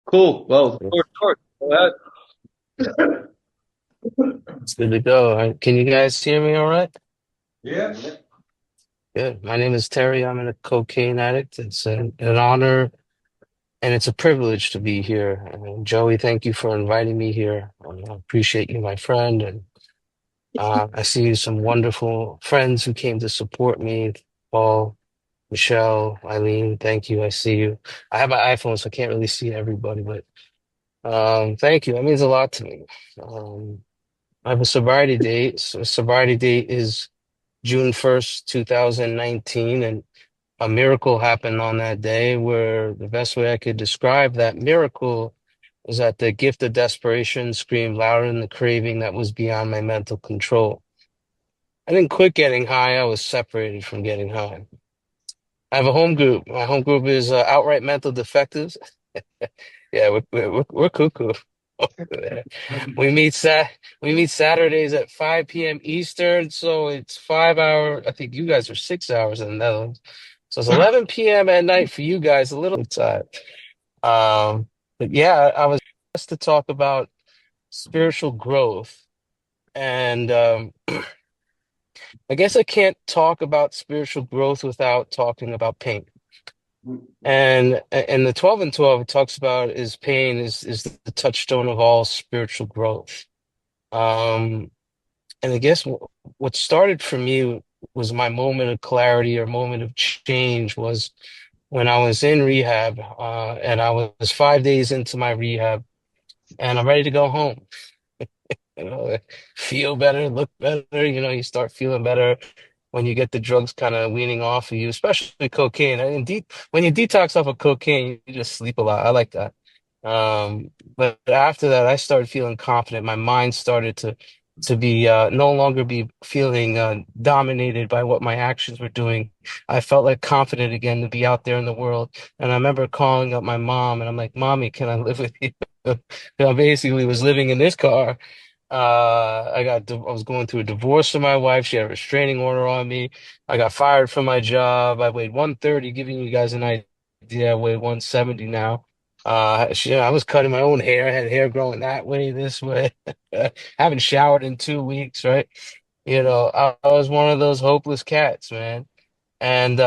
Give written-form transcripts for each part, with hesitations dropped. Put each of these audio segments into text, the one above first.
Cool. Well, short. Go ahead. It's good to go. Can you guys hear me all right? Yeah. Good. My name is Terry. I'm a cocaine addict. It's an honor and it's a privilege to be here. And Joey, thank you for inviting me here. I appreciate you, my friend. And I see some wonderful friends who came to support me. Paul, Michelle, Eileen, thank you. I see you. I have my iPhone, so I can't really see everybody, but thank you. That means a lot to me. Um, I have a sobriety date. So sobriety date is June 1st, 2019, and a miracle happened on that day where the best way I could describe that miracle is that the gift of desperation screamed louder than the craving that was beyond my mental control. I didn't quit getting high, I was separated from getting high. I have a home group. My home group is outright mental defectives. Yeah, we're cuckoo. We meet Sat we meet Saturdays at 5 p.m. Eastern, so it's 5 hour. I think you guys are 6 hours in the Netherlands. So it's 11 p.m. at night for you guys, a little time. But yeah, I was asked to talk about spiritual growth. And I guess I can't talk about spiritual growth without talking about pain. And the 12 and 12 it talks about is pain is the touchstone of all spiritual growth. Um, and I guess what started for me was my moment of clarity or moment of change was when I was in rehab, and I was 5 days into my rehab, and I'm ready to go home. You know, feel better, look better. You start feeling better when you get the drugs kind of weaning off of you, especially cocaine. And when you detox off of cocaine, you just sleep a lot. I like that. But after that, I started feeling confident. My mind started to be no longer be feeling dominated by what my actions were doing. I felt like confident again to be out there in the world. And I remember calling up my mom, and I'm like, "Mommy, can I live with you?" I basically was living in this car. I was going through a divorce with my wife. She had a restraining order on me. I got fired from my job. I weighed 130, giving you guys an idea. I weigh 170 now. I was cutting my own hair. I had hair growing that way, this way. Haven't showered in 2 weeks, right? I was one of those hopeless cats, man. And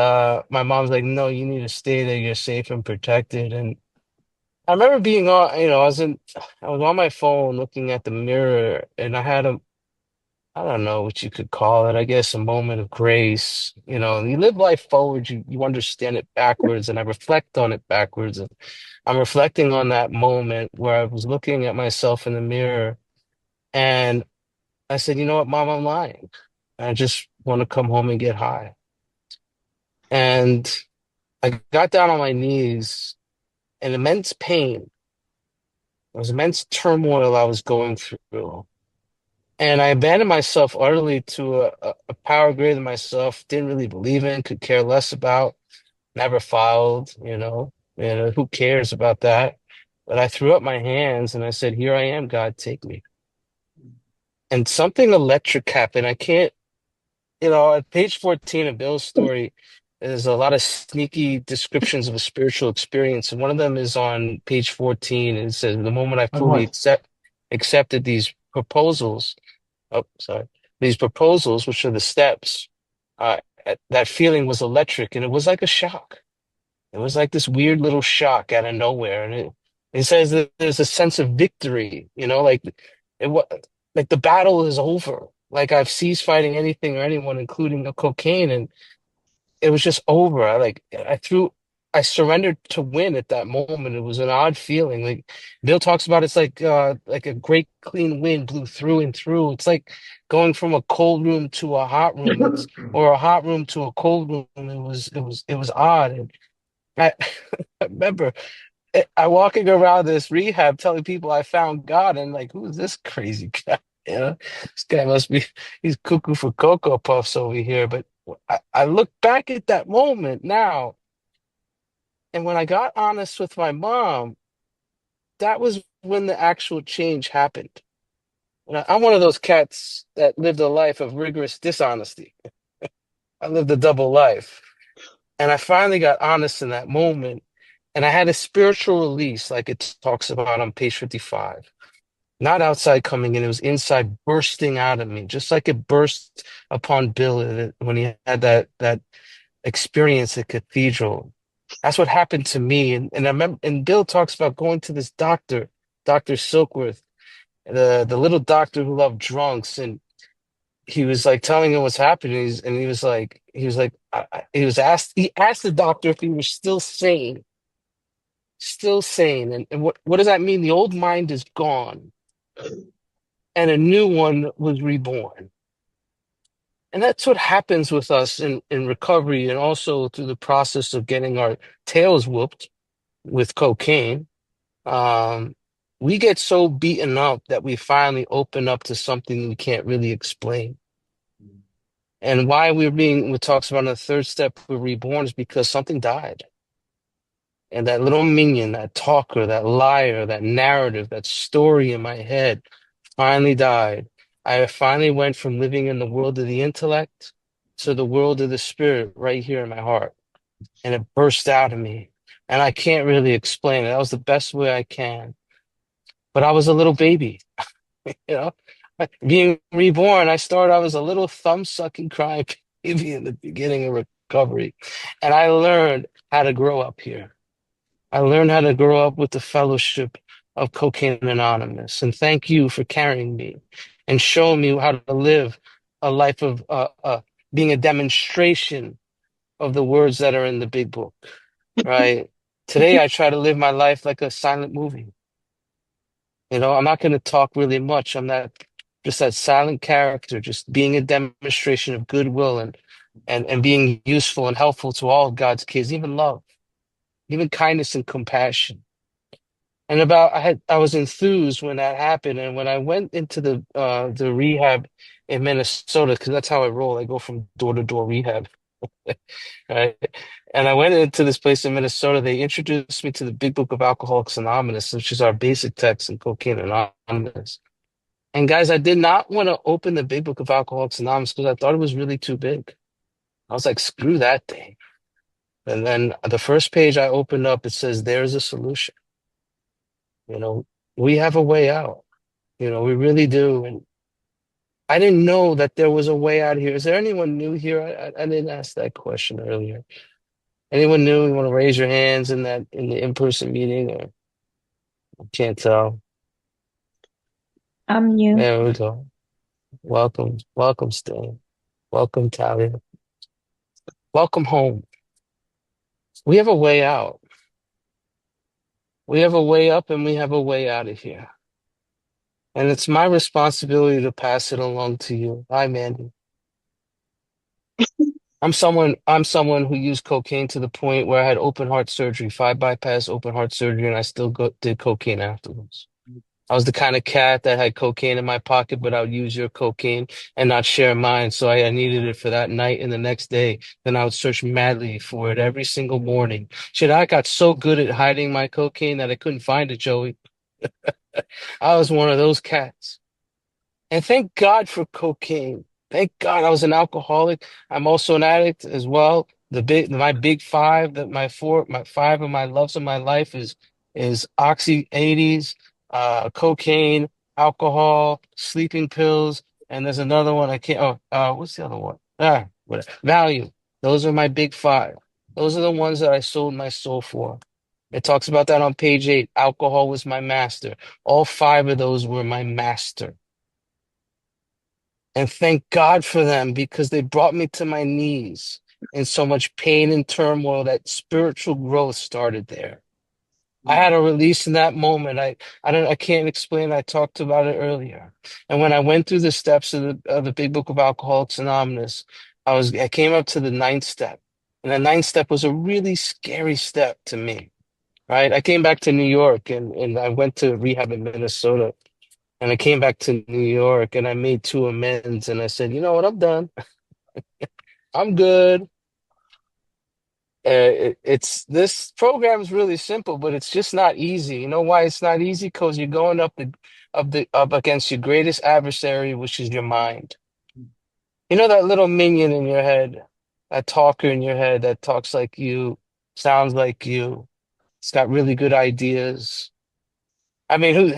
my mom's like, "No, you need to stay there. You're safe and protected." And I remember being on, I was on my phone looking at the mirror, and I don't know what you could call it. I guess a moment of grace. You live life forward, you understand it backwards, and I reflect on it backwards. And I'm reflecting on that moment where I was looking at myself in the mirror, and I said, "You know what, Mom, I'm lying. I just want to come home and get high." And I got down on my knees in immense pain. There was immense turmoil I was going through. And I abandoned myself utterly to a power greater than myself, didn't really believe in, could care less about, never filed, who cares about that? But I threw up my hands and I said, "Here I am, God, take me." And something electric happened. I can't, at page 14 of Bill's story, there's a lot of sneaky descriptions of a spiritual experience. And one of them is on page 14. And it says, "The moment I I'm fully right. accepted these proposals," oh, sorry, "these proposals, which are the steps, that feeling was electric, and it was like a shock. It was like this weird little shock out of nowhere, and it says that there's a sense of victory, like it was like the battle is over. Like I've ceased fighting anything or anyone, including the cocaine, and it was just over. I surrendered to win at that moment. It was an odd feeling. Like Bill talks about, it's like a great clean wind blew through and through. It's like going from a cold room to a hot room. Or a hot room to a cold room. It was odd. And I, I remember I walking around this rehab telling people I found God, and like, who's this crazy guy? This guy must be, he's cuckoo for Cocoa Puffs over here. But I look back at that moment now, and when I got honest with my mom, that was when the actual change happened. I'm one of those cats that lived a life of rigorous dishonesty. I lived a double life. And I finally got honest in that moment. And I had a spiritual release, like it talks about on page 55. Not outside coming in, it was inside bursting out of me, just like it burst upon Bill when he had that experience at Cathedral. That's what happened to me. And I remember, and Bill talks about going to this doctor, Dr. Silkworth, the little doctor who loved drunks, and he was like telling him what's happening, and he asked the doctor if he was still sane, and what does that mean? The old mind is gone, and a new one was reborn. And that's what happens with us in recovery and also through the process of getting our tails whooped with cocaine. Um, we get so beaten up that we finally open up to something we can't really explain. And why what talks about in the third step, we're reborn is because something died. And that little minion, that talker, that liar, that narrative, that story in my head finally died. I finally went from living in the world of the intellect to the world of the spirit right here in my heart. And it burst out of me. And I can't really explain it. That was the best way I can. But I was a little baby, you know? Being reborn, I was a little thumb-sucking crying baby in the beginning of recovery. And I learned how to grow up here. I learned how to grow up with the fellowship of Cocaine Anonymous. And thank you for carrying me and showing me how to live a life of being a demonstration of the words that are in the big book, right? Today, I try to live my life like a silent movie. You know, I'm not going to talk really much. I'm not just that silent character, just being a demonstration of goodwill and being useful and helpful to all of God's kids, even love, even kindness and compassion. And I was enthused when that happened. And when I went into the rehab in Minnesota, because that's how I roll. I go from door to door rehab, right? And I went into this place in Minnesota. They introduced me to the Big Book of Alcoholics Anonymous, which is our basic text in Cocaine Anonymous. And guys, I did not want to open the Big Book of Alcoholics Anonymous because I thought it was really too big. I was like, screw that thing. And then the first page I opened up, it says, "There's a solution." You know, we have a way out. You know, we really do. And I didn't know that there was a way out here. Is there anyone new here? I didn't ask that question earlier. Anyone new? You want to raise your hands in the in-person meeting? Or I can't tell. I'm new. There we go. Welcome, welcome, Stan. Welcome, Talia. Welcome home. We have a way out. We have a way up and we have a way out of here. And it's my responsibility to pass it along to you. Hi, Mandy. I'm someone who used cocaine to the point where I had open heart surgery, 5 bypass open heart surgery, and I still did cocaine afterwards. I was the kind of cat that had cocaine in my pocket, but I would use your cocaine and not share mine. So I needed it for that night and the next day. Then I would search madly for it every single morning. Shit, I got so good at hiding my cocaine that I couldn't find it, Joey. I was one of those cats. And thank God for cocaine. Thank God I was an alcoholic. I'm also an addict as well. My big five, my five of my loves of my life is oxy 80s, cocaine, alcohol, sleeping pills, and there's another one I can't. What's the other one? Whatever. Value. Those are my big five. Those are the ones that I sold my soul for. It talks about that on page 8. Alcohol was my master. All five of those were my master. And thank God for them because they brought me to my knees in so much pain and turmoil that spiritual growth started there. I had a release in that moment. I can't explain. I talked about it earlier. And when I went through the steps of the Big Book of Alcoholics Anonymous, I came up to the ninth step. And the ninth step was a really scary step to me, right? I came back to New York and I went to rehab in Minnesota. And I came back to New York and I made 2 amends and I said, you know what, I'm done. I'm good. It's this program is really simple, but it's just not easy. You know why it's not easy? Because you're going up against your greatest adversary, which is your mind. You know that little minion in your head, that talker in your head that talks like you, sounds like you. It's got really good ideas. I mean,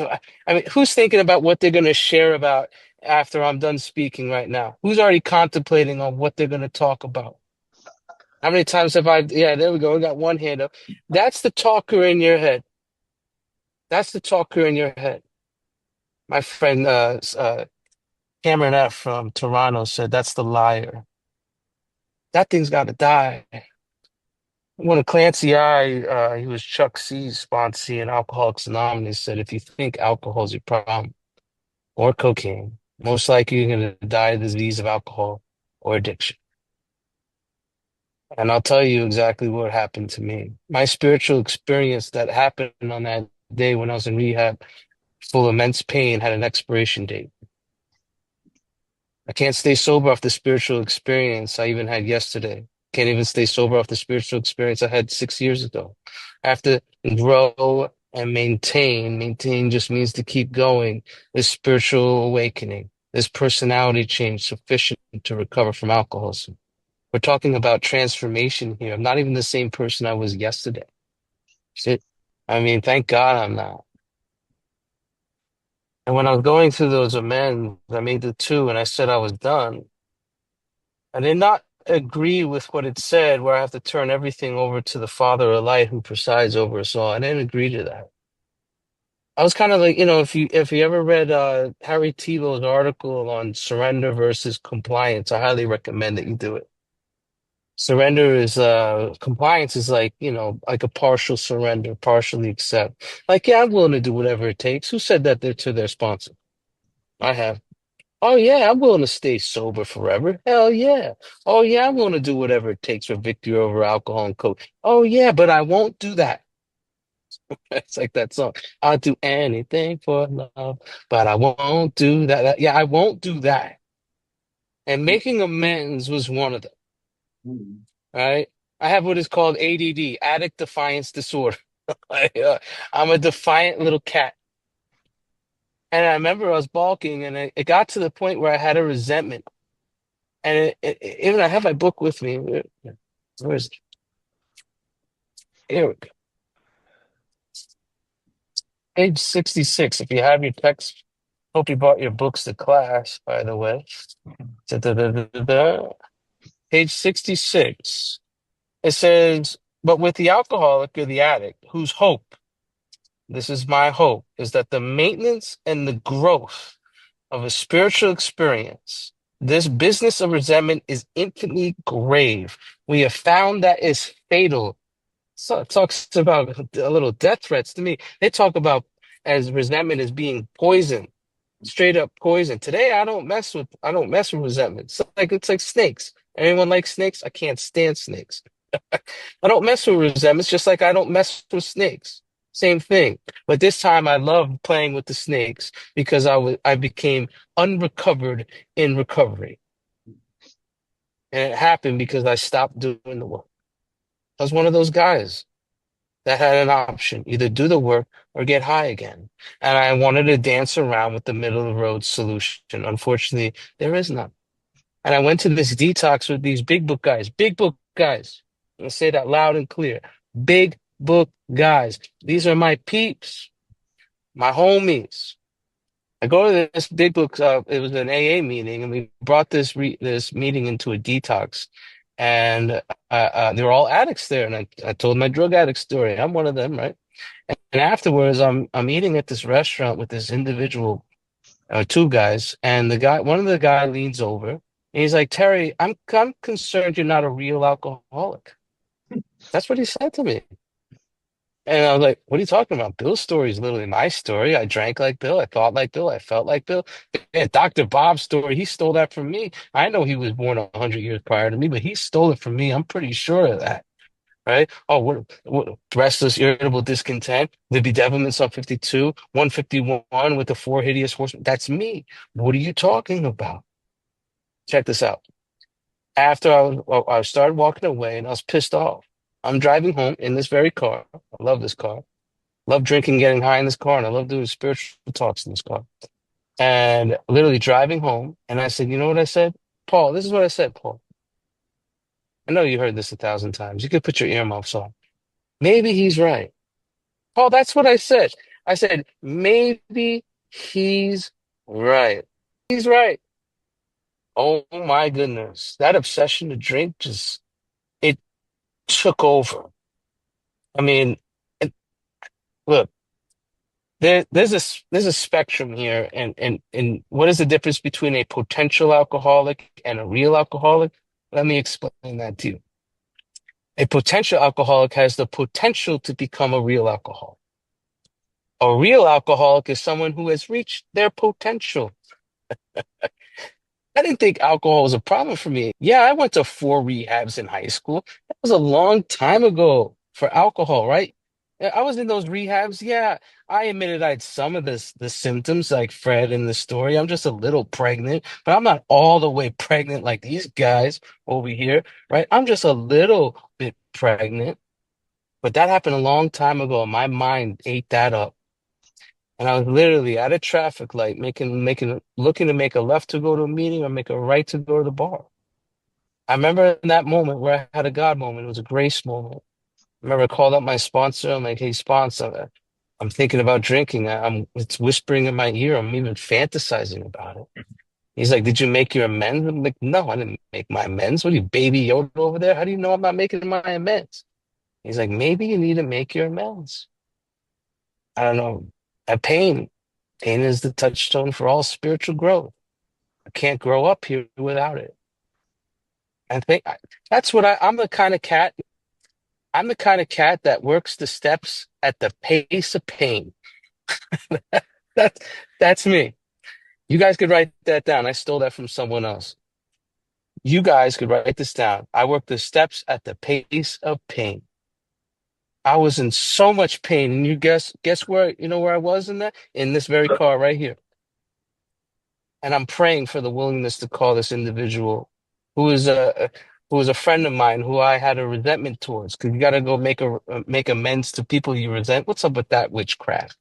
who's thinking about what they're going to share about after I'm done speaking right now? Who's already contemplating on what they're going to talk about? How many times have I? Yeah, there we go. We got one hand up. That's the talker in your head. That's the talker in your head. My friend Cameron F. from Toronto said that's the liar. That thing's got to die. One of Clancy he was Chuck C's sponsee in Alcoholics Anonymous, said if you think alcohol's your problem or cocaine, most likely you're going to die of the disease of alcohol or addiction. And I'll tell you exactly what happened to me. My spiritual experience that happened on that day when I was in rehab, full of immense pain, had an expiration date. I can't stay sober off the spiritual experience I even had yesterday. Can't even stay sober off the spiritual experience I had 6 years ago. I have to grow and maintain. Maintain just means to keep going. This spiritual awakening, this personality change sufficient to recover from alcoholism. We're talking about transformation here. I'm not even the same person I was yesterday. Shit. I mean, thank God I'm not. And when I was going through those amends, I made the two and I said I was done. I did not agree with what it said, where I have to turn everything over to the Father of Light who presides over us all. I didn't agree to that. I was kind of like, if you ever read Harry Tebow's article on surrender versus compliance, I highly recommend that you do it. Surrender is compliance is like, like a partial surrender, partially accept. Like, yeah, I'm willing to do whatever it takes. Who said that to their sponsor? I have. Oh yeah, I'm willing to stay sober forever. Hell yeah. Oh yeah, I'm willing to do whatever it takes for victory over alcohol and coke. Oh yeah, but I won't do that. It's like that song. I'll do anything for love, but I won't do that. Yeah, I won't do that. And making amends was one of them, right? I have what is called ADD, addict defiance disorder. I'm a defiant little cat. And I remember I was balking, and it got to the point where I had a resentment. And even I have my book with me. Where is it? Here we go. Page 66. If you have your text, hope you brought your books to class, by the way. Da-da-da-da-da-da. Page 66. It says, but with the alcoholic or the addict, whose hope, this is my hope, is that the maintenance and the growth of a spiritual experience, this business of resentment is infinitely grave. We have found that is fatal. So it talks about a little death threats to me. They talk about as resentment as being poison, straight up poison. Today I don't mess with resentment. It's like snakes. Anyone like snakes? I can't stand snakes. I don't mess with resentments, just like I don't mess with snakes. Same thing. But this time I loved playing with the snakes because I became unrecovered in recovery. And it happened because I stopped doing the work. I was one of those guys that had an option, either do the work or get high again. And I wanted to dance around with the middle of the road solution. Unfortunately, there is none. And I went to this detox with these big book guys, big book guys. I'm gonna say that loud and clear. Big book guys. These are my peeps, my homies. I go to this big book. It was an AA meeting, and we brought this meeting into a detox. And they were all addicts there, and I told my drug addict story. I'm one of them, right? And afterwards, I'm eating at this restaurant with this individual, two guys, and one of the guy leans over, and he's like, "Terry, I'm concerned you're not a real alcoholic." That's what he said to me. And I was like, what are you talking about? Bill's story is literally my story. I drank like Bill. I thought like Bill. I felt like Bill. Yeah, Dr. Bob's story, he stole that from me. I know he was born 100 years prior to me, but he stole it from me. I'm pretty sure of that, right? Oh, what restless, irritable discontent, the bedevilments on 52, 151 with the four hideous horsemen. That's me. What are you talking about? Check this out. After I started walking away and I was pissed off. I'm driving home in this very car. I love this car. Love drinking, getting high in this car, and I love doing spiritual talks in this car. And literally driving home, and I said, you know what I said? Paul, this is what I said, Paul. I know you heard this 1,000 times. You could put your earmuffs on. Maybe he's right. Oh, that's what I said. I said, maybe he's right. He's right. Oh my goodness. That obsession to drink just, it took over. I mean, it, look, there's a spectrum here, and what is the difference between a potential alcoholic and a real alcoholic? Let me explain that to you. A potential alcoholic has the potential to become a real alcoholic. A real alcoholic is someone who has reached their potential. I didn't think alcohol was a problem for me. Yeah, I went to 4 rehabs in high school. That was a long time ago for alcohol, right? Yeah, I was in those rehabs. Yeah, I admitted I had some of the symptoms like Fred in the story. I'm just a little pregnant, but I'm not all the way pregnant like these guys over here, right? I'm just a little bit pregnant, but that happened a long time ago, and my mind ate that up. And I was literally at a traffic light looking to make a left to go to a meeting or make a right to go to the bar. I remember in that moment where I had a God moment. It was a grace moment. I remember I called up my sponsor. I'm like, hey, sponsor, I'm thinking about drinking. It's whispering in my ear. I'm even fantasizing about it. He's like, did you make your amends? I'm like, no, I didn't make my amends. What are you, Baby Yoda over there? How do you know I'm not making my amends? He's like, maybe you need to make your amends. I don't know. A pain. Pain is the touchstone for all spiritual growth. I can't grow up here without it. I think that's what I'm the kind of cat. I'm the kind of cat that works the steps at the pace of pain. That's that's me. You guys could write that down. I stole that from someone else. You guys could write this down. I work the steps at the pace of pain. I was in so much pain, and you guess where you know where I was in that? In this very car right here. And I'm praying for the willingness to call this individual who is a friend of mine who I had a resentment towards because you got to go make amends to people you resent. What's up with that witchcraft?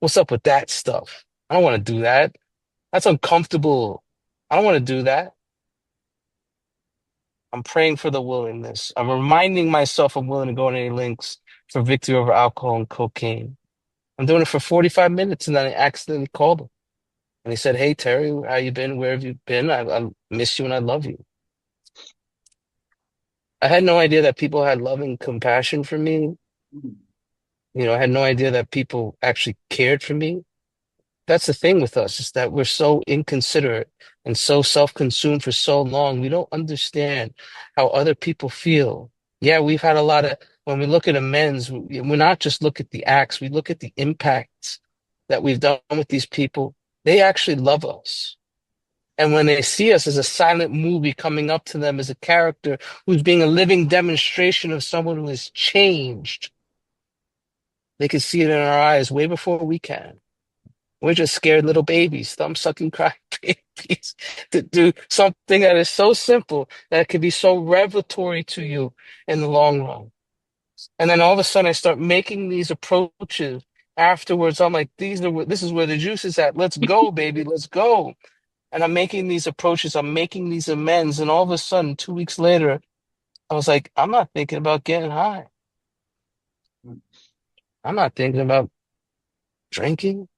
What's up with that stuff? I don't want to do that. That's uncomfortable. I don't want to do that. I'm praying for the willingness. I'm reminding myself I'm willing to go on any links for victory over alcohol and cocaine. I'm doing it for 45 minutes and then I accidentally called him. And he said, hey, Terry, how you been? Where have you been? I miss you and I love you. I had no idea that people had love and compassion for me. You know, I had no idea that people actually cared for me. That's the thing with us, is that we're so inconsiderate and so self-consumed for so long. We don't understand how other people feel. Yeah, we've had a lot of, when we look at amends, we're not just look at the acts, we look at the impacts that we've done with these people. They actually love us. And when they see us as a silent movie coming up to them as a character who's being a living demonstration of someone who has changed, they can see it in our eyes way before we can. We're just scared little babies, thumb sucking crying babies to do something that is so simple that it can be so revelatory to you in the long run. And then all of a sudden I start making these approaches afterwards. I'm like, this is where the juice is at. Let's go, baby. Let's go. And I'm making these approaches, I'm making these amends, and all of a sudden, 2 weeks later, I was like, I'm not thinking about getting high. I'm not thinking about drinking.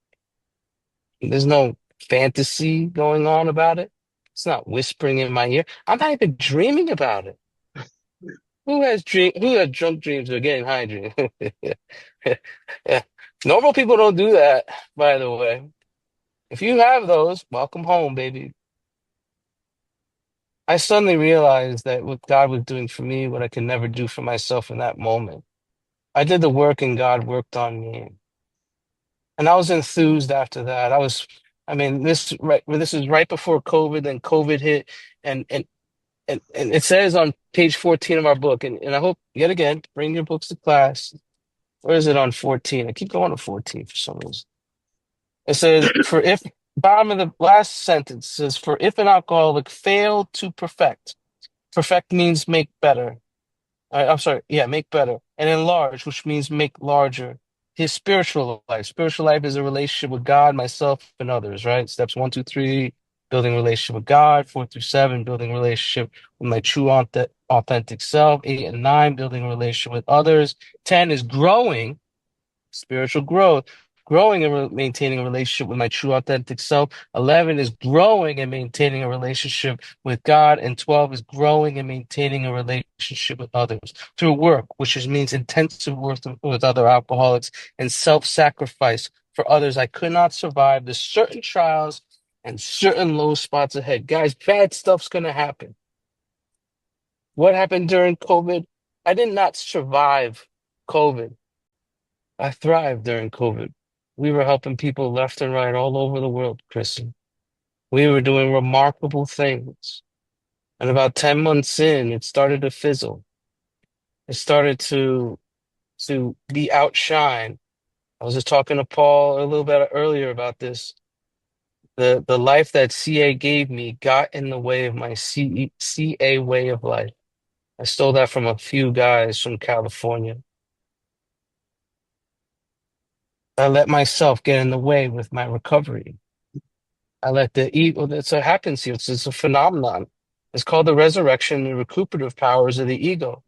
There's no fantasy going on about it. It's not whispering in my ear. I'm not even dreaming about it. Who has drunk dreams or getting high dreams? Yeah. Normal people don't do that, by the way. If you have those, welcome home, baby. I suddenly realized that what God was doing for me, what I could never do for myself in that moment. I did the work and God worked on me. And I was enthused after that. I mean, this is right before COVID, and COVID hit, and and it says on page 14 of our book, and I hope yet again, bring your books to class. Where is it on 14? I keep going to 14 for some reason. It says, for if bottom of the last sentence says, for if an alcoholic failed to perfect, perfect means make better. I'm sorry. Yeah, make better and enlarge, which means make larger. His spiritual life. Spiritual life is a relationship with God, myself, and others, right? Steps 1, 2, 3, building a relationship with God. 4 through 7, building a relationship with my true authentic self. 8 and 9, building a relationship with others. 10 is growing. spiritual growth, growing and maintaining a relationship with my true authentic self. 11 is growing and maintaining a relationship with God. And 12 is growing and maintaining a relationship with others through work, which means intensive work with other alcoholics and self-sacrifice for others. I could not survive the certain trials and certain low spots ahead. Guys, bad stuff's going to happen. What happened during COVID? I did not survive COVID. I thrived during COVID. We were helping people left and right all over the world, Kristen. We were doing remarkable things. And about 10 months in, it started to fizzle. It started to be outshined. I was just talking to Paul a little bit earlier about this. The life that CA gave me got in the way of my CA way of life. I stole that from a few guys from California. I let myself get in the way with my recovery. I let the ego, that's what happens here. It's a phenomenon. It's called the resurrection and recuperative powers of the ego.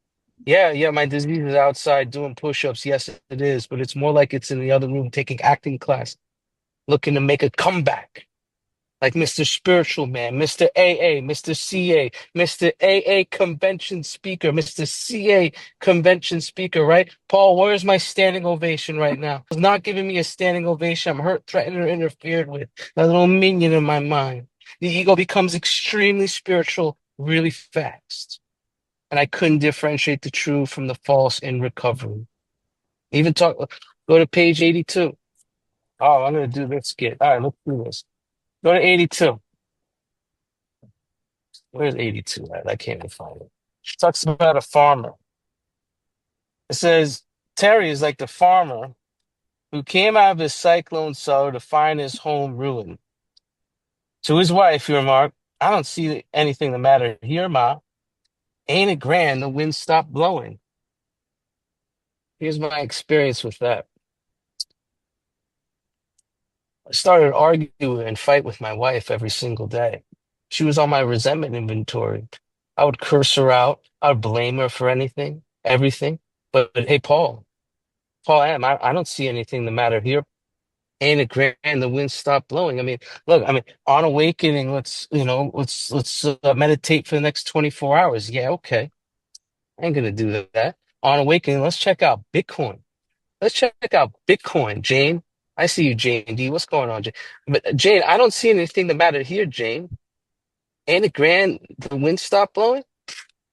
Yeah, my disease is outside doing push-ups. Yes, it is, but it's more like it's in the other room taking acting class, looking to make a comeback. Like Mr. Spiritual Man, Mr. AA, Mr. CA, Mr. AA convention speaker, Mr. CA convention speaker, right? Paul, where's my standing ovation right now? It's not giving me a standing ovation. I'm hurt, threatened, or interfered with. That little minion in my mind. The ego becomes extremely spiritual really fast. And I couldn't differentiate the true from the false in recovery. Even go to page 82. Oh, I'm going to do this skit. All right, let's do this. Go to 82. Where's 82 at? I can't even find it. It talks about a farmer. It says Terry is like the farmer who came out of his cyclone cellar to find his home ruined. To his wife, he remarked, I don't see anything the matter here, Ma. Ain't it grand the wind stopped blowing? Here's my experience with that. I started to argue and fight with my wife every single day. She was on my resentment inventory. I would curse her out. I would blame her for anything, everything. But hey, Paul M, I don't see anything the matter here. Ain't it grand the wind stopped blowing? I mean, look, I mean, on awakening, let's meditate for the next 24 hours. Yeah, okay. I ain't gonna do that. On awakening, let's check out Bitcoin. Let's check out Bitcoin, Jane. I see you, Jane D. What's going on, Jane? But Jane, I don't see anything the matter here, Jane. Ain't it grand the wind stopped blowing?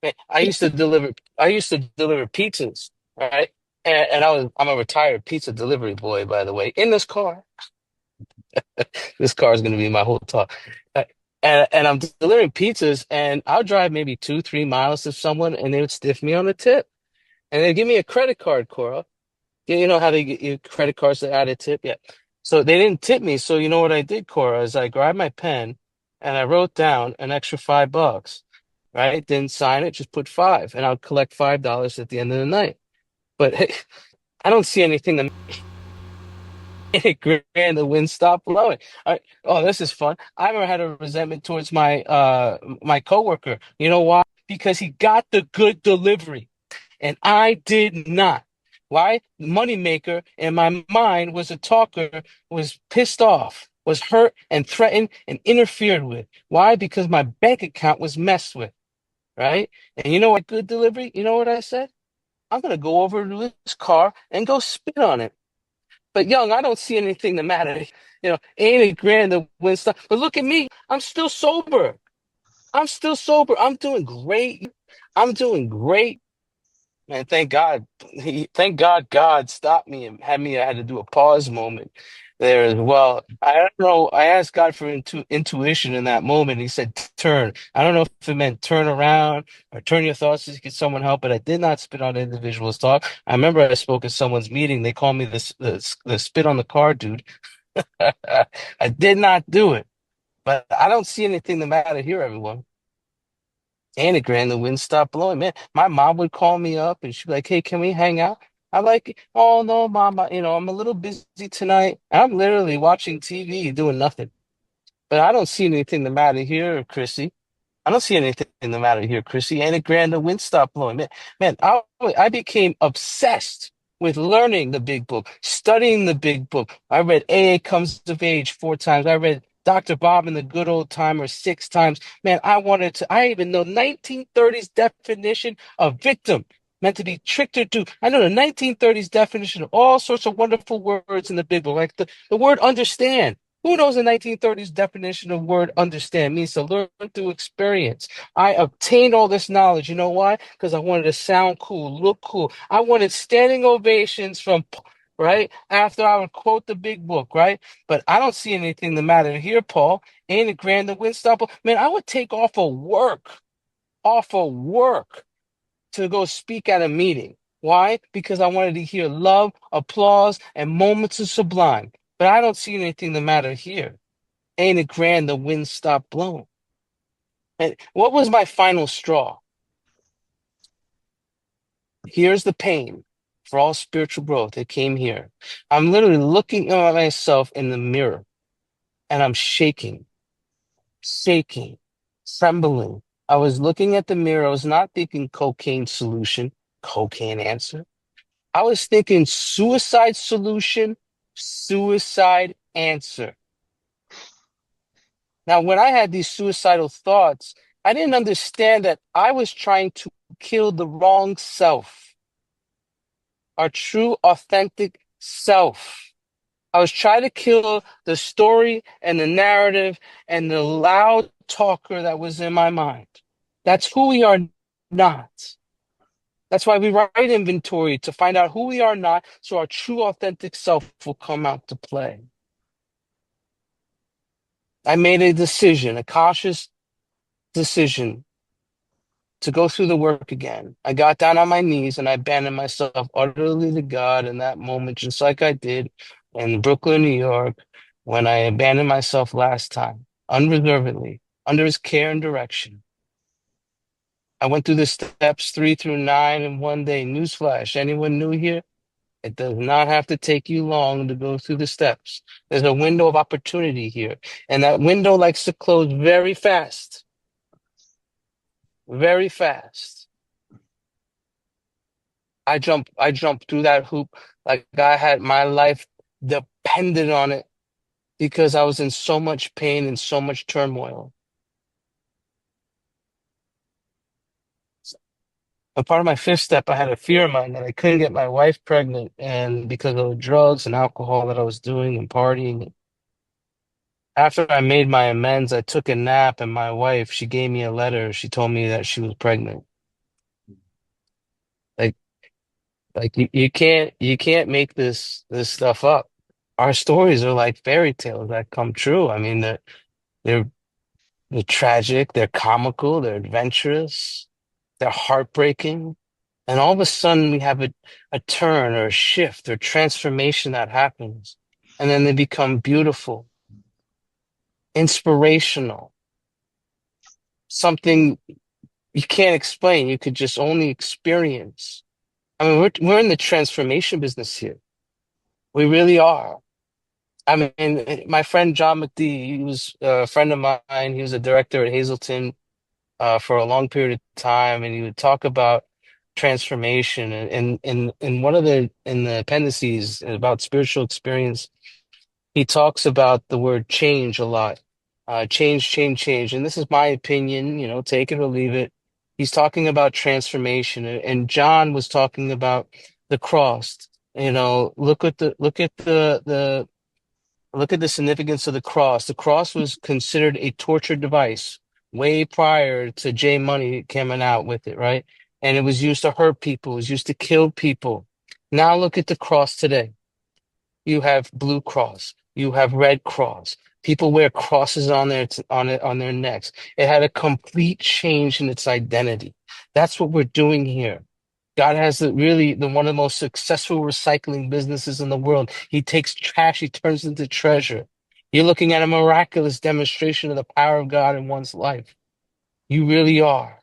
Man, I used to deliver pizzas, right? And I'm a retired pizza delivery boy, by the way, in this car. This car is going to be my whole talk. Uh, and I'm delivering pizzas, and I'll drive maybe 2, 3 miles to someone, and they would stiff me on a tip. And they'd give me a credit card, Cora. Yeah, you know how they get you credit cards that add a tip? Yeah. So they didn't tip me. So you know what I did, Cora, is I grabbed my pen and I wrote down an extra $5, right? Didn't sign it, just put five, and I'll collect $5 at the end of the night. But hey, I don't see anything that made it grand the wind stopped blowing. Oh, this is fun. I never had a resentment towards my coworker. You know why? Because he got the good delivery and I did not. Why? Moneymaker in my mind was a talker, was pissed off, was hurt and threatened and interfered with. Why? Because my bank account was messed with, right? And you know what? Good delivery. You know what I said? I'm gonna go over to this car and go spit on it. But young, I don't see anything the matter. You know, ain't it grand the win stuff? But look at me. I'm still sober. I'm still sober. I'm doing great. I'm doing great. Man, thank God. Thank God God stopped me and had me. I had to do a pause moment there as well. I don't know. I asked God for intuition in that moment. He said, turn. I don't know if it meant turn around or turn your thoughts to get someone help, but I did not spit on individuals' talk. I remember I spoke at someone's meeting. They called me the spit on the car dude. I did not do it, but I don't see anything the matter here, everyone. Anagram, the wind stopped blowing. Man, my mom would call me up and she'd be like, "Hey, can we hang out?" I'm like, "Oh no, mom, I'm a little busy tonight. I'm literally watching TV, doing nothing." But I don't see anything the matter here, Chrissy. I don't see anything the matter here, Chrissy. Anagram, the wind stopped blowing. Man, I became obsessed. with learning the big book, studying the big book. I read AA Comes of Age 4 times. I read Dr. Bob and the Good Old Timer 6 times. Man, I even know 1930s definition of victim, meant to be tricked or duped. I know the 1930s definition of all sorts of wonderful words in the big book, like the word understand. Who knows the 1930s definition of word understand means to learn through experience. I obtained all this knowledge. You know why? Because I wanted to sound cool, look cool. I wanted standing ovations right after I would quote the big book, right? But I don't see anything the matter here, Paul. Ain't it grand the Windstopper? Man, I would take off of work to go speak at a meeting. Why? Because I wanted to hear love, applause, and moments of sublime. But I don't see anything the matter here. Ain't it grand the wind stopped blowing? And what was my final straw? Here's the pain for all spiritual growth. It came here. I'm literally looking at myself in the mirror and I'm shaking, trembling. I was looking at the mirror. I was not thinking cocaine solution, cocaine answer. I was thinking suicide solution, suicide answer. Now, when I had these suicidal thoughts, I didn't understand that I was trying to kill the wrong self, our true, authentic self. I was trying to kill the story and the narrative and the loud talker that was in my mind. That's who we are not. That's why we write inventory to find out who we are not, so our true, authentic self will come out to play. I made a decision, a cautious decision to go through the work again. I got down on my knees and I abandoned myself utterly to God in that moment, just like I did in Brooklyn, New York, when I abandoned myself last time, unreservedly, under his care and direction. I went through the steps 3 through 9 in one day. Newsflash, anyone new here? It does not have to take you long to go through the steps. There's a window of opportunity here, and that window likes to close very fast, very fast. I jumped through that hoop like I had my life depended on it because I was in so much pain and so much turmoil. A part of my fifth step, I had a fear of mine that I couldn't get my wife pregnant, and because of the drugs and alcohol that I was doing and partying. After I made my amends, I took a nap, and my wife, she gave me a letter. She told me that she was pregnant. Like, you can't make this stuff up. Our stories are like fairy tales that come true. I mean, they're they're tragic, they're comical, they're adventurous, they're heartbreaking. And all of a sudden we have a turn or a shift or transformation that happens. And then they become beautiful, inspirational, something you can't explain. You could just only experience. I mean, we're in the transformation business here. We really are. I mean, my friend John McDee, he was a friend of mine. He was a director at Hazleton for a long period of time, and he would talk about transformation. And in one of the appendices about spiritual experience, he talks about the word change a lot. Change, change, change. And this is my opinion, take it or leave it. He's talking about transformation, and John was talking about the cross. Look at the significance of the cross. The cross was considered a torture device way prior to J Money coming out with it, right? And it was used to hurt people, it was used to kill people. Now look at the cross today. You have blue cross, you have red cross. People wear crosses on their necks. It had a complete change in its identity. That's what we're doing here. God has the one of the most successful recycling businesses in the world. He takes trash, he turns into treasure. You're looking at a miraculous demonstration of the power of God in one's life. You really are.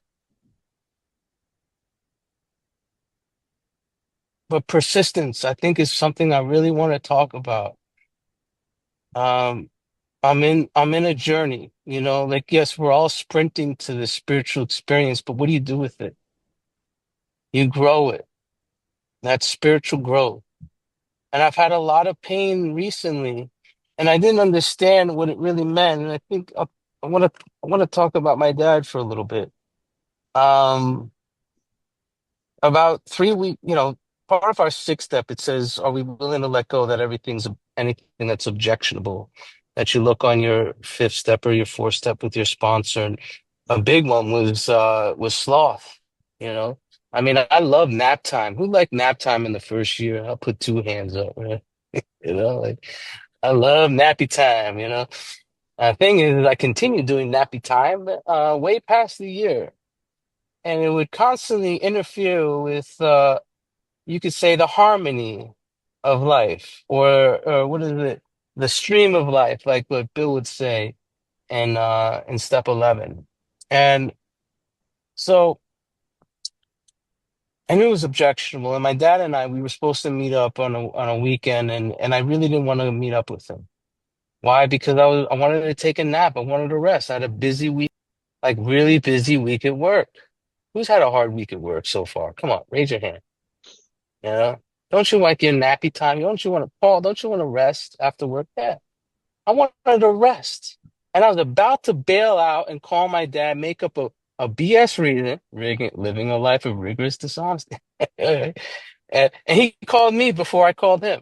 But persistence, I think, is something I really want to talk about. Um, I'm in a journey, like yes, we're all sprinting to the spiritual experience, but what do you do with it? You grow it. That's spiritual growth. And I've had a lot of pain recently, and I didn't understand what it really meant. And I think I want to talk about my dad for a little bit. Um, about 3 weeks, part of our sixth step, it says, "Are we willing to let go that anything that's objectionable?" That you look on your fifth step or your fourth step with your sponsor. And a big one was sloth. You know, I mean, I love nap time. Who liked nap time in the first year? I'll put two hands up. Right? Like I love nappy time. Thing is, I continued doing nappy time way past the year, and it would constantly interfere with you could say the harmony of life, or what is it, the stream of life, like what Bill would say in step 11. And so I knew it was objectionable, and my dad and I, we were supposed to meet up on a weekend, and I really didn't want to meet up with him. Why? Because I wanted to take a nap. I wanted to rest. I had a busy week, like really busy week at work. Who's had a hard week at work so far? Come on, raise your hand. You know, don't you like your nappy time? Don't you want to, Paul? Don't you want to rest after work? Yeah, I wanted to rest, and I was about to bail out and call my dad, make up a BS reason, living a life of rigorous dishonesty. And he called me before I called him.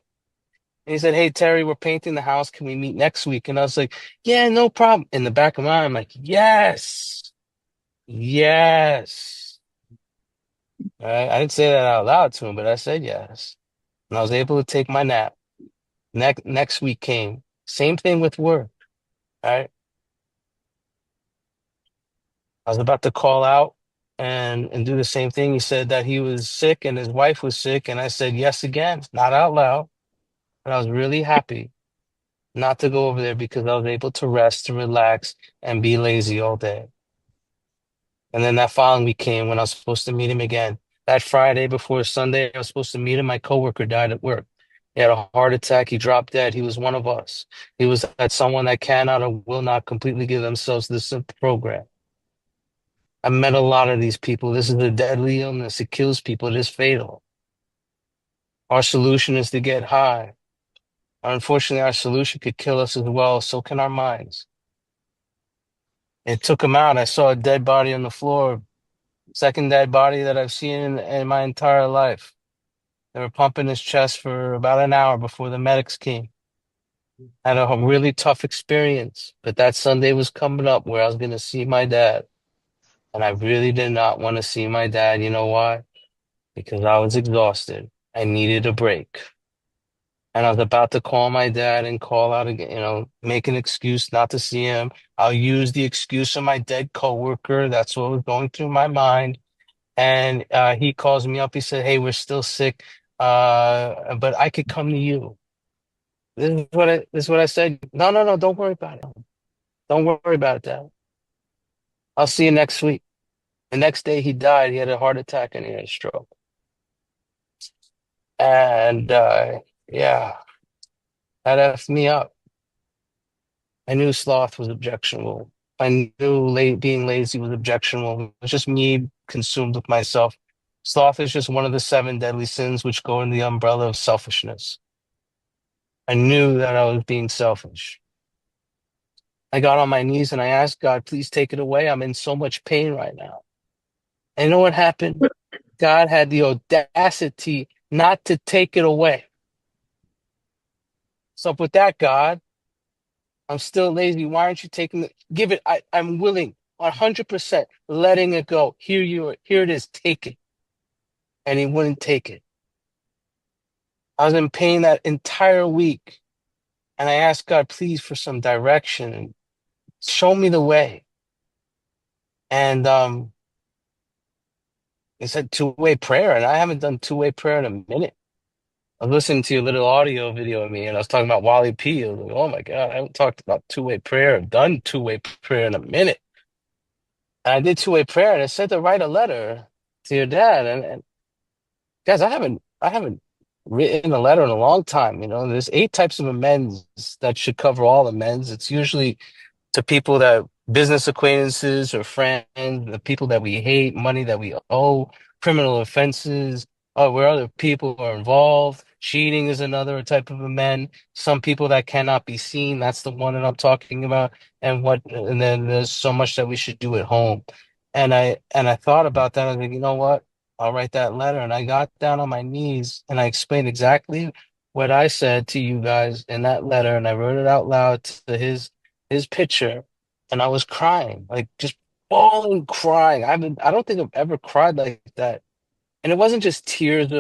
And he said, "Hey, Terry, we're painting the house. Can we meet next week?" And I was like, "Yeah, no problem." In the back of my mind, I'm like, "Yes, yes." All right? I didn't say that out loud to him, but I said yes. And I was able to take my nap. Next week came. Same thing with work. All right. I was about to call out and do the same thing. He said that he was sick and his wife was sick. And I said yes again, not out loud. But I was really happy not to go over there because I was able to rest, to relax, and be lazy all day. And then that following week came when I was supposed to meet him again. That Friday before Sunday, I was supposed to meet him. My coworker died at work. He had a heart attack. He dropped dead. He was one of us. He was that someone that cannot or will not completely give themselves to this program. I met a lot of these people. This is a deadly illness. It kills people. It is fatal. Our solution is to get high. Unfortunately, our solution could kill us as well. So can our minds. It took him out. I saw a dead body on the floor. Second dead body that I've seen in my entire life. They were pumping his chest for about an hour before the medics came. I had a really tough experience, but that Sunday was coming up where I was going to see my dad. And I really did not want to see my dad. You know why? Because I was exhausted. I needed a break. And I was about to call my dad and call out again, make an excuse not to see him. I'll use the excuse of my dead coworker. That's what was going through my mind. And he calls me up. He said, "Hey, we're still sick, but I could come to you." This is what I said. No, no, no, don't worry about it. Don't worry about it, Dad. I'll see you next week. The next day he died. He had a heart attack and he had a stroke. And yeah, that effed me up. I knew sloth was objectionable. I knew being lazy was objectionable. It was just me consumed with myself. Sloth is just one of the seven deadly sins which go in the umbrella of selfishness. I knew that I was being selfish. I got on my knees and I asked God, please take it away. I'm in so much pain right now. And you know what happened? God had the audacity not to take it away. So with that, God, I'm still lazy. Why aren't you taking it? Give it. I'm willing 100% letting it go. Here it is. Take it. And he wouldn't take it. I was in pain that entire week. And I asked God, please, for some direction and show me the way. And he said two-way prayer. And I haven't done two-way prayer in a minute. I was listening to your little audio video of me, and I was talking about Wally P. I was like, oh my God, I haven't talked about two-way prayer or done two-way prayer in a minute. And I did two-way prayer, and I said to write a letter to your dad. And guys, I haven't written a letter in a long time. There's 8 types of amends that should cover all amends. It's usually to people that business acquaintances or friends, the people that we hate, money that we owe, criminal offenses, where other people are involved. Cheating is another type of amend. Some people that cannot be seen. That's the one that I'm talking about. And then there's so much that we should do at home. And I thought about that. I was like, you know what? I'll write that letter. And I got down on my knees and I explained exactly what I said to you guys in that letter. And I wrote it out loud to his picture. And I was crying, like just bawling, crying. I don't think I've ever cried like that, and it wasn't just tears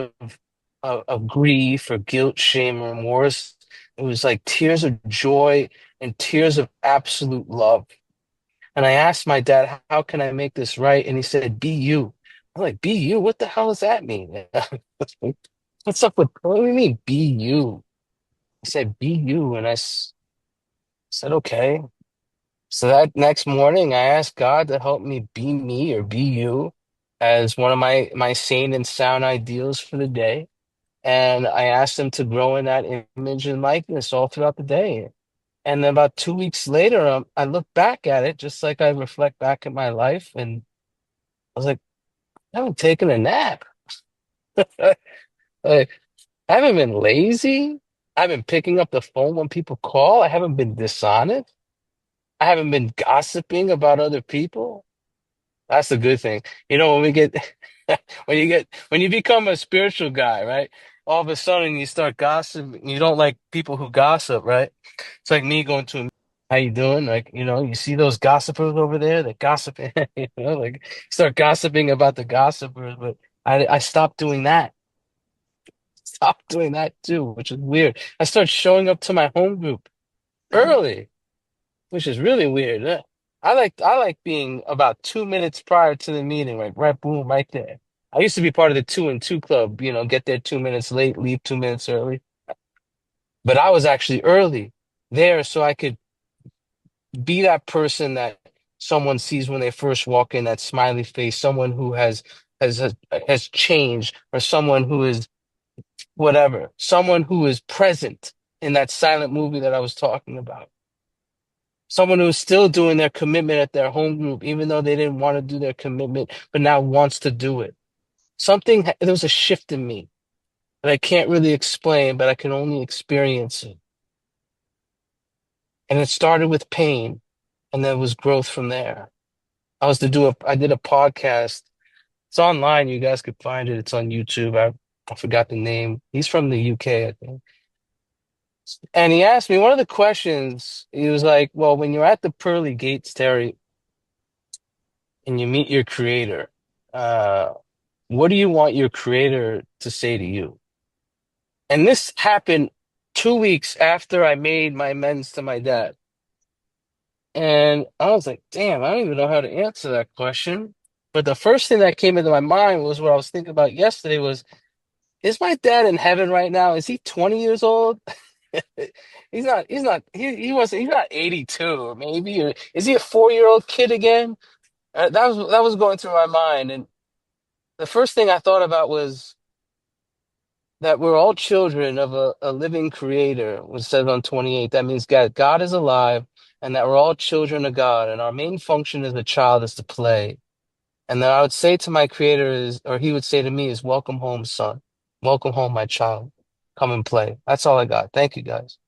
of grief or guilt, shame, or remorse. It was like tears of joy and tears of absolute love. And I asked my dad, how can I make this right? And he said, be you. I'm like, be you? What the hell does that mean? What's up with, what do you mean, be you? He said, be you. And said, okay. So that next morning, I asked God to help me be me or be you as one of my sane and sound ideals for the day. And I asked him to grow in that image and likeness all throughout the day. And then about 2 weeks later, I look back at it just like I reflect back at my life. And I was like, I haven't taken a nap. Like, I haven't been lazy. I haven't been picking up the phone when people call. I haven't been dishonest. I haven't been gossiping about other people. That's the good thing. You know, when we get when you become a spiritual guy, right? All of a sudden you start gossiping. You don't like people who gossip, right? It's like me going to a how you doing? Like, you see those gossipers over there that gossip, like start gossiping about the gossipers, but I stopped doing that. Stopped doing that too, which is weird. I started showing up to my home group early, which is really weird. I like being about 2 minutes prior to the meeting, like right boom, right there. I used to be part of the 2 and 2 club, get there 2 minutes late, leave 2 minutes early. But I was actually early there so I could be that person that someone sees when they first walk in, that smiley face, someone who has changed, or someone who is whatever, someone who is present in that silent movie that I was talking about. Someone who's still doing their commitment at their home group, even though they didn't want to do their commitment, but now wants to do it. There was a shift in me that I can't really explain, but I can only experience it. And it started with pain, and there was growth from there. I did a podcast. It's online. You guys could find it. It's on YouTube. I forgot the name. He's from the UK, I think. And he asked me one of the questions. He was like, well, when you're at the pearly gates, Terry, and you meet your creator, uh, what do you want your creator to say to you? And this happened 2 weeks after I made my amends to my dad. And I was like, damn, I don't even know how to answer that question. But the first thing that came into my mind was what I was thinking about yesterday was, is my dad in heaven right now? Is he 20 years old? He's not 82 or maybe, or is he a 4-year-old kid again? That was going through my mind. And the first thing I thought about was that we're all children of a living creator, which says on 28. That means God is alive, and that we're all children of God. And our main function as a child is to play. And then I would say to my creator or he would say to me is, welcome home, son. Welcome home, my child. Come and play. That's all I got. Thank you, guys.